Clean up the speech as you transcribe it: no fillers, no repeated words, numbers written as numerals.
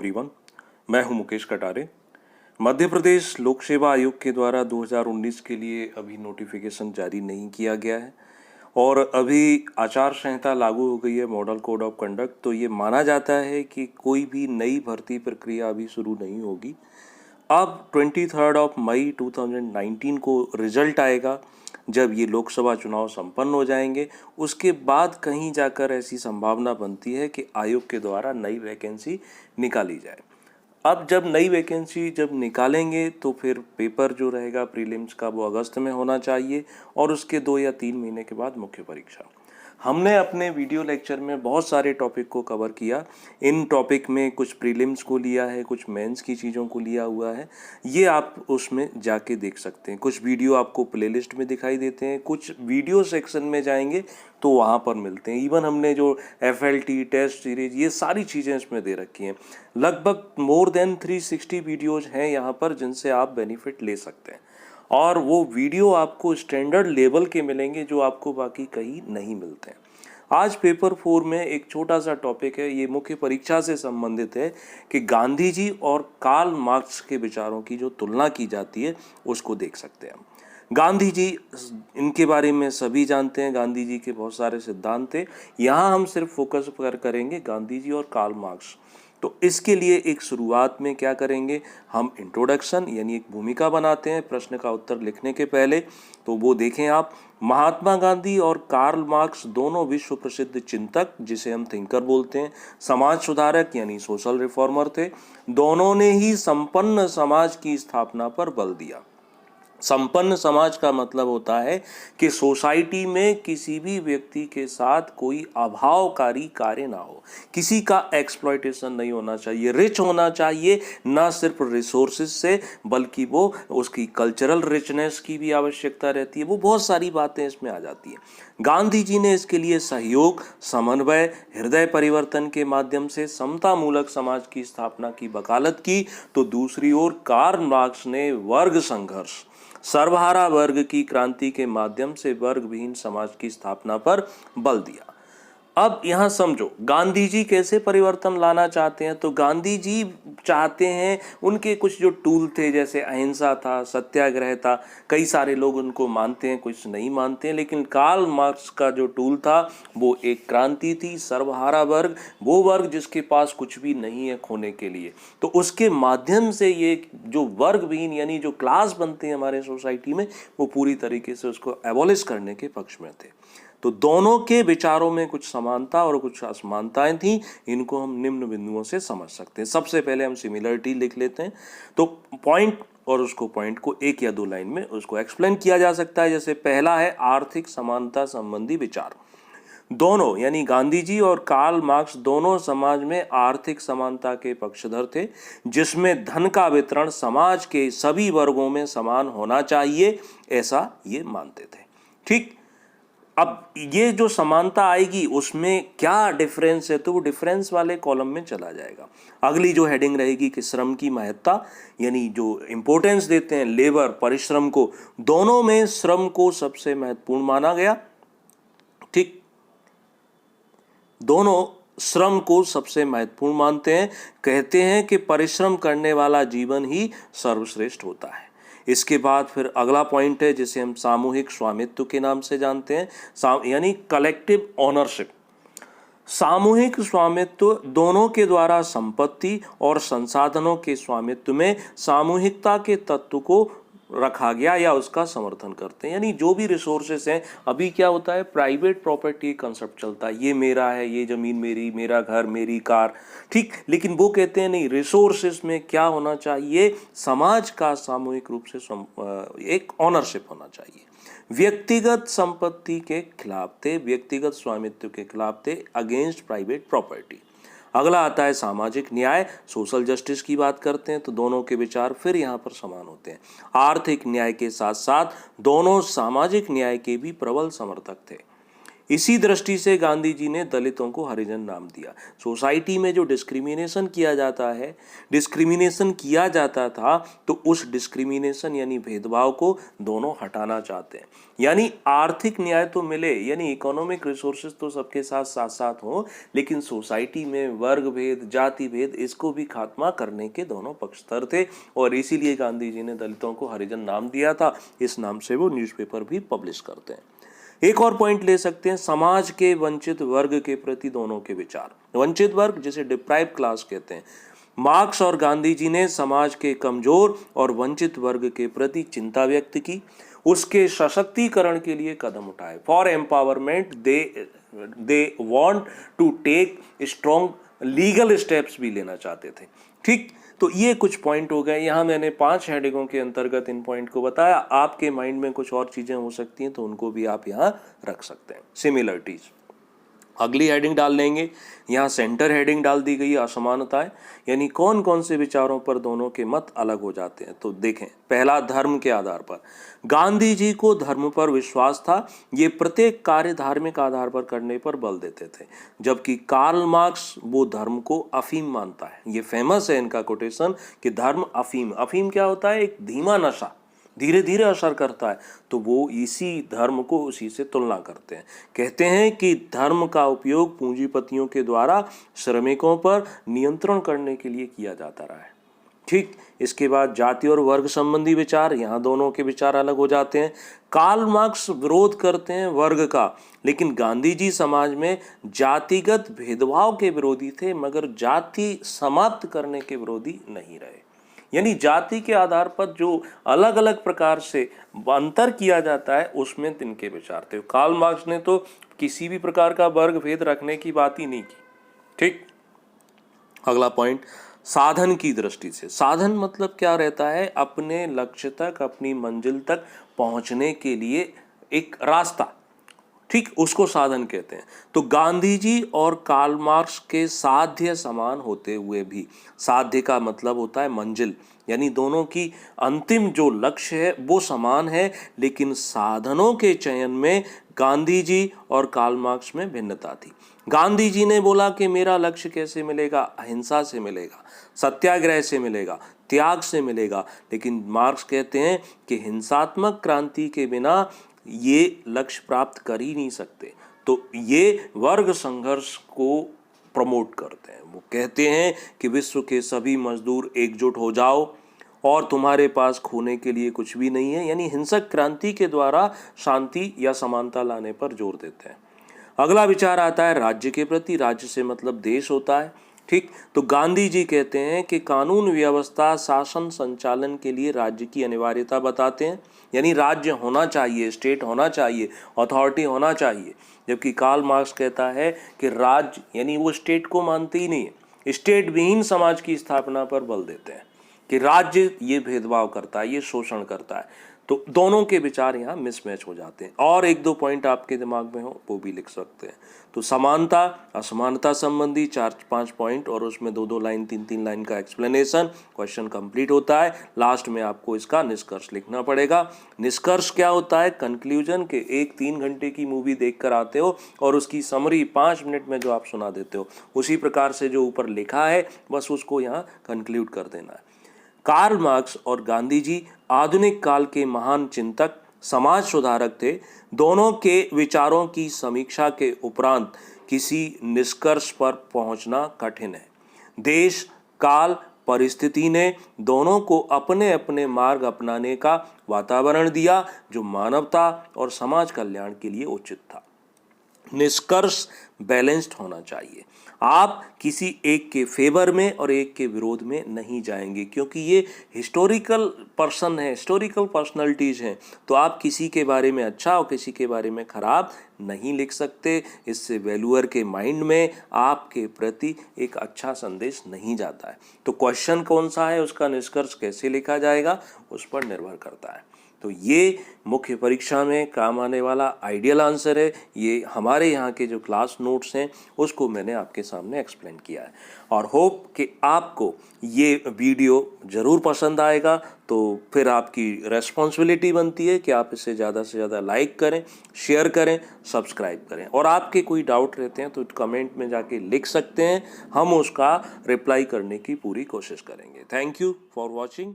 Everyone, मैं हूं मुकेश कटारे। मध्य प्रदेश लोक सेवा आयोग के द्वारा 2019 के लिए अभी नोटिफिकेशन जारी नहीं किया गया है और अभी आचार संहिता लागू हो गई है, मॉडल कोड ऑफ कंडक्ट। तो ये माना जाता है कि कोई भी नई भर्ती प्रक्रिया अभी शुरू नहीं होगी। अब 23 मई 2019 को रिजल्ट आएगा जब ये लोकसभा चुनाव संपन्न हो जाएंगे। उसके बाद कहीं जाकर ऐसी संभावना बनती है कि आयोग के द्वारा नई वैकेंसी निकाली जाए। अब जब नई वैकेंसी जब निकालेंगे तो फिर पेपर जो रहेगा प्रीलिम्स का वो अगस्त में होना चाहिए और उसके 2 या 3 महीने के बाद मुख्य परीक्षा। हमने अपने वीडियो लेक्चर में बहुत सारे टॉपिक को कवर किया। इन टॉपिक में कुछ प्रीलिम्स को लिया है, कुछ मेंस की चीज़ों को लिया हुआ है। ये आप उसमें जाके देख सकते हैं। कुछ वीडियो आपको प्लेलिस्ट में दिखाई देते हैं, कुछ वीडियो सेक्शन में जाएंगे तो वहाँ पर मिलते हैं। इवन हमने जो FLT टेस्ट सीरीज ये सारी चीज़ें इसमें दे रखी हैं। लगभग मोर देन 360 वीडियोज़ हैं यहाँ पर जिनसे आप बेनिफिट ले सकते हैं और वो वीडियो आपको स्टैंडर्ड लेवल के मिलेंगे जो आपको बाकी कहीं नहीं मिलते हैं। आज पेपर 4 में एक छोटा सा टॉपिक है, ये मुख्य परीक्षा से संबंधित है कि गांधी जी और कार्ल मार्क्स के विचारों की जो तुलना की जाती है उसको देख सकते हैं हम। गांधी जी, इनके बारे में सभी जानते हैं, गांधी जी के बहुत सारे सिद्धांत थे। यहाँ हम सिर्फ फोकस करेंगे गांधी जी और कार्ल मार्क्स। तो इसके लिए एक शुरुआत में क्या करेंगे, हम इंट्रोडक्शन यानी एक भूमिका बनाते हैं प्रश्न का उत्तर लिखने के पहले। तो वो देखें आप, महात्मा गांधी और कार्ल मार्क्स दोनों विश्व प्रसिद्ध चिंतक जिसे हम थिंकर बोलते हैं, समाज सुधारक यानी सोशल रिफॉर्मर थे। दोनों ने ही संपन्न समाज की स्थापना पर बल दिया। संपन्न समाज का मतलब होता है कि सोसाइटी में किसी भी व्यक्ति के साथ कोई अभावकारी कार्य ना हो, किसी का एक्सप्लॉयटेशन नहीं होना चाहिए, रिच होना चाहिए, ना सिर्फ रिसोर्सेज से बल्कि वो उसकी कल्चरल रिचनेस की भी आवश्यकता रहती है। वो बहुत सारी बातें इसमें आ जाती हैं। गांधी जी ने इसके लिए सहयोग, समन्वय, हृदय परिवर्तन के माध्यम से समतामूलक समाज की स्थापना की वकालत की। तो दूसरी ओर कार्ल मार्क्स ने वर्ग संघर्ष, सर्वहारा वर्ग की क्रांति के माध्यम से वर्ग विहीन समाज की स्थापना पर बल दिया। अब यहाँ समझो गांधी जी कैसे परिवर्तन लाना चाहते हैं। तो गांधी जी चाहते हैं, उनके कुछ जो टूल थे जैसे अहिंसा था, सत्याग्रह था, कई सारे लोग उनको मानते हैं, कुछ नहीं मानते हैं, लेकिन कार्ल मार्क्स का जो टूल था वो एक क्रांति थी, सर्वहारा वर्ग, वो वर्ग जिसके पास कुछ भी नहीं है खोने के लिए। तो उसके माध्यम से ये जो वर्ग विहीन यानी जो क्लास बनते हैं हमारे सोसाइटी में, वो पूरी तरीके से उसको एबॉलिश करने के पक्ष में थे। तो दोनों के विचारों में कुछ समानता और कुछ असमानताएं थी। इनको हम निम्न बिंदुओं से समझ सकते हैं। सबसे पहले हम सिमिलरिटी लिख लेते हैं। तो पॉइंट और उसको पॉइंट को 1 या 2 लाइन में उसको एक्सप्लेन किया जा सकता है। जैसे पहला है आर्थिक समानता संबंधी विचार। दोनों यानी गांधी जी और कार्ल मार्क्स दोनों समाज में आर्थिक समानता के पक्षधर थे, जिसमें धन का वितरण समाज के सभी वर्गों में समान होना चाहिए, ऐसा ये मानते थे। ठीक, अब ये जो समानता आएगी उसमें क्या डिफरेंस है, तो वो डिफरेंस वाले कॉलम में चला जाएगा। अगली जो हेडिंग रहेगी कि श्रम की महत्ता यानी जो इंपॉर्टेंस देते हैं लेबर, परिश्रम को, दोनों में श्रम को सबसे महत्वपूर्ण माना गया। ठीक, दोनों श्रम को सबसे महत्वपूर्ण मानते हैं, कहते हैं कि परिश्रम करने वाला जीवन ही सर्वश्रेष्ठ होता है। इसके बाद फिर अगला पॉइंट है जिसे हम सामूहिक स्वामित्व के नाम से जानते हैं, यानी कलेक्टिव ओनरशिप। सामूहिक स्वामित्व दोनों के द्वारा संपत्ति और संसाधनों के स्वामित्व में सामूहिकता के तत्व को रखा गया या उसका समर्थन करते हैं। यानी जो भी रिसोर्सेस हैं, अभी क्या होता है प्राइवेट प्रॉपर्टी कंसेप्ट चलता है, ये मेरा है, ये जमीन मेरी, मेरा घर, मेरी कार, ठीक, लेकिन वो कहते हैं नहीं, रिसोर्सेस में क्या होना चाहिए, समाज का सामूहिक रूप से एक ओनरशिप होना चाहिए। व्यक्तिगत संपत्ति के खिलाफ थे, व्यक्तिगत स्वामित्व के खिलाफ थे, अगेंस्ट प्राइवेट प्रॉपर्टी। अगला आता है सामाजिक न्याय, सोशल जस्टिस की बात करते हैं तो दोनों के विचार फिर यहाँ पर समान होते हैं। आर्थिक न्याय के साथ साथ दोनों सामाजिक न्याय के भी प्रबल समर्थक थे। इसी दृष्टि से गांधी जी ने दलितों को हरिजन नाम दिया। सोसाइटी में जो डिस्क्रिमिनेशन किया जाता था तो उस डिस्क्रिमिनेशन यानी भेदभाव को दोनों हटाना चाहते हैं। यानी आर्थिक न्याय तो मिले, यानी इकोनॉमिक रिसोर्सेज तो सबके साथ साथ साथ हो, लेकिन सोसाइटी में वर्ग भेद, जाति भेद, इसको भी खात्मा करने के दोनों पक्षधर थे और इसीलिए गांधी जी ने दलितों को हरिजन नाम दिया था। इस नाम से वो न्यूज़पेपर भी पब्लिश करते हैं। एक और पॉइंट ले सकते हैं, समाज के वंचित वर्ग के प्रति दोनों के विचार। वंचित वर्ग जिसे डिप्राइव क्लास कहते हैं, मार्क्स और गांधी जी ने समाज के कमजोर और वंचित वर्ग के प्रति चिंता व्यक्त की, उसके सशक्तिकरण के लिए कदम उठाए। For empowerment they want to take strong legal steps भी लेना चाहते थे। ठीक, तो ये कुछ पॉइंट हो गए। यहाँ मैंने 5 हेडिंगों के अंतर्गत इन पॉइंट को बताया। आपके माइंड में कुछ और चीजें हो सकती हैं तो उनको भी आप यहाँ रख सकते हैं। सिमिलरिटीज अगली हेडिंग डाल देंगे। यहाँ सेंटर हेडिंग डाल दी गई असमानताएं, यानी कौन कौन से विचारों पर दोनों के मत अलग हो जाते हैं। तो देखें, पहला धर्म के आधार पर। गांधी जी को धर्म पर विश्वास था, ये प्रत्येक कार्य धार्मिक आधार पर करने पर बल देते थे, जबकि कार्ल मार्क्स वो धर्म को अफीम मानता है। ये फेमस है इनका कोटेशन कि धर्म अफीम। अफीम क्या होता है? एक धीमा नशा, धीरे धीरे असर करता है, तो वो इसी धर्म को उसी से तुलना करते हैं। कहते हैं कि धर्म का उपयोग पूंजीपतियों के द्वारा श्रमिकों पर नियंत्रण करने के लिए किया जाता रहा है। ठीक, इसके बाद जाति और वर्ग संबंधी विचार, यहाँ दोनों के विचार अलग हो जाते हैं। कार्ल मार्क्स विरोध करते हैं वर्ग का, लेकिन गांधी जी समाज में जातिगत भेदभाव के विरोधी थे, मगर जाति समाप्त करने के विरोधी नहीं रहे। यानी जाति के आधार पर जो अलग अलग प्रकार से अंतर किया जाता है उसमें तिनके विचार थे। कार्ल मार्क्स ने तो किसी भी प्रकार का वर्ग भेद रखने की बात ही नहीं की। ठीक, अगला पॉइंट, साधन की दृष्टि से। साधन मतलब क्या रहता है? अपने लक्ष्य तक, अपनी मंजिल तक पहुंचने के लिए एक रास्ता। ठीक, उसको साधन कहते हैं। तो गांधी जी और कार्ल मार्क्स के साध्य समान होते हुए भी, साध्य का मतलब होता है मंजिल, यानी दोनों की अंतिम जो लक्ष्य है वो समान है, लेकिन साधनों के चयन में गांधी जी और कार्ल मार्क्स में भिन्नता थी। गांधी जी ने बोला कि मेरा लक्ष्य कैसे मिलेगा? अहिंसा से मिलेगा, सत्याग्रह से मिलेगा, त्याग से मिलेगा। लेकिन मार्क्स कहते हैं कि हिंसात्मक क्रांति के बिना ये लक्ष्य प्राप्त कर ही नहीं सकते। तो ये वर्ग संघर्ष को प्रमोट करते हैं। वो कहते हैं कि विश्व के सभी मजदूर एकजुट हो जाओ और तुम्हारे पास खोने के लिए कुछ भी नहीं है, यानी हिंसक क्रांति के द्वारा शांति या समानता लाने पर जोर देते हैं। अगला विचार आता है राज्य के प्रति। राज्य से मतलब देश होता है। ठीक, तो गांधी जी कहते हैं कि कानून व्यवस्था शासन संचालन के लिए राज्य की अनिवार्यता बताते हैं, यानी राज्य होना चाहिए, स्टेट होना चाहिए, अथॉरिटी होना चाहिए। जबकि कार्ल मार्क्स कहता है कि राज्य यानी वो स्टेट को मानते ही नहीं है, स्टेट विहीन समाज की स्थापना पर बल देते हैं कि राज्य ये भेदभाव करता है, ये शोषण करता है। तो दोनों के विचार यहाँ मिसमैच हो जाते हैं। और 1-2 पॉइंट आपके दिमाग में हो वो भी लिख सकते हैं। तो समानता असमानता संबंधी 4-5 पॉइंट और उसमें 2-2 लाइन 3-3 लाइन का एक्सप्लेनेशन, क्वेश्चन कंप्लीट होता है। लास्ट में आपको इसका निष्कर्ष लिखना पड़ेगा। निष्कर्ष क्या होता है? कंक्लूजन के 1-3 घंटे की मूवी देख कर आते हो और उसकी समरी 5 मिनट में जो आप सुना देते हो, उसी प्रकार से जो ऊपर लिखा है बस उसको यहाँ कंक्लूड कर देना है। कार्ल मार्क्स और गांधी जी आधुनिक काल के महान चिंतक, समाज सुधारक थे। दोनों के विचारों की समीक्षा के उपरांत किसी निष्कर्ष पर पहुंचना कठिन है। देश, काल, परिस्थिति ने दोनों को अपने अपने मार्ग अपनाने का वातावरण दिया जो मानवता और समाज कल्याण के लिए उचित था। निष्कर्ष बैलेंस्ड होना चाहिए। आप किसी एक के फेवर में और एक के विरोध में नहीं जाएंगे, क्योंकि ये हिस्टोरिकल पर्सन है, हिस्टोरिकल पर्सनालिटीज हैं। तो आप किसी के बारे में अच्छा और किसी के बारे में खराब नहीं लिख सकते। इससे वैल्यूअर के माइंड में आपके प्रति एक अच्छा संदेश नहीं जाता है। तो क्वेश्चन कौन सा है, उसका निष्कर्ष कैसे लिखा जाएगा, उस पर निर्भर करता है। तो तो ये मुख्य परीक्षा में काम आने वाला आइडियल आंसर है। ये हमारे यहाँ के जो क्लास नोट्स हैं उसको मैंने आपके सामने एक्सप्लेन किया है और होप कि आपको ये वीडियो ज़रूर पसंद आएगा। तो फिर आपकी रेस्पॉन्सिबिलिटी बनती है कि आप इसे ज़्यादा से ज़्यादा लाइक करें, शेयर करें, सब्सक्राइब करें और आपके कोई डाउट रहते हैं तो कमेंट में जाके लिख सकते हैं, हम उसका रिप्लाई करने की पूरी कोशिश करेंगे। Thank you for watching.